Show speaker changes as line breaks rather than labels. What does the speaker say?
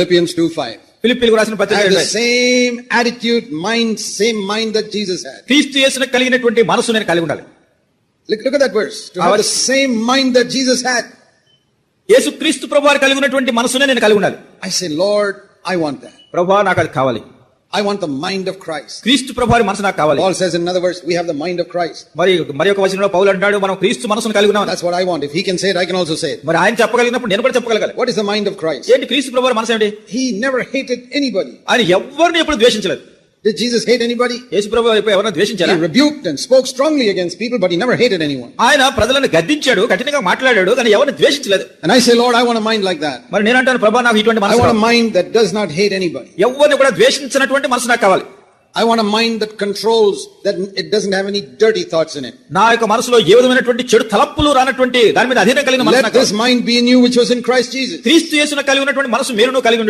Philippians 2:5.
ఫిలిప్పీయులకు రాసిన
Have
పత్రిక
the same attitude, same mind that Jesus had.
క్రీస్తు యేసును కలిగినటువంటి మనసు నేను కలిగి ఉండాలి.
Look at that verse. To have the same mind that Jesus had.
యేసు క్రీస్తు ప్రభువారు కలిగి ఉన్నటువంటి మనసునే నేను కలిగి ఉండాలి.
I say, Lord, I want that.
ప్రభువా నాకు అది కావాలి.
I want the mind of Christ.
క్రీస్తు ప్రభువారి మనసు నాకు కావాలి.
Paul says in another verse, we have the mind of Christ.
మరి ఒక వచనంలో పౌలు అంటాడు మనం క్రీస్తు మనసును కలిగి ఉన్నాం.
That's what I want. If he can say it, I can also say it.
మరి ఆయన చెప్పగలిగినప్పుడు నేను కూడా చెప్పగలగాలి.
What is the mind of Christ?
ఏంటి క్రీస్తు ప్రభువారి మనసు ఏంటి?
He never hated anybody.
ఆయన ఎవ్వరిని ఎప్పుడు ద్వేషించలేదు.
Did Jesus hate anybody?
యేసు ప్రభువు ఎవరైనా ద్వేషించారా?
He rebuked and spoke strongly against people, but he never hated anyone.
ఆయన ప్రజలను గద్దించాడు, కఠినంగా మాట్లాడాడు, కానీ ఎవరిని ద్వేషించలేదు.
And I say, Lord, I want a mind like that.
మరి నేను అంటాను ప్రభువా నాకు ఇటువంటి మనసు
I want
కావాలి.
a mind that does not hate anybody.
ఎవరిని కూడా ద్వేషించినటువంటి మనసు నాకు కావాలి.
I want a mind that controls, that it doesn't have any dirty thoughts in it.
నా యొక్క మనసులో ఏ విధమైనటువంటి చెడు తలపులు రానటువంటి దాని మీద అధీనం కలిగిన మనసు
Let
నాకు
this mind be in you which was in Christ Jesus.
క్రీస్తు యేసును కలిగి ఉన్నటువంటి మనసు మీరును కలిగి ఉండు.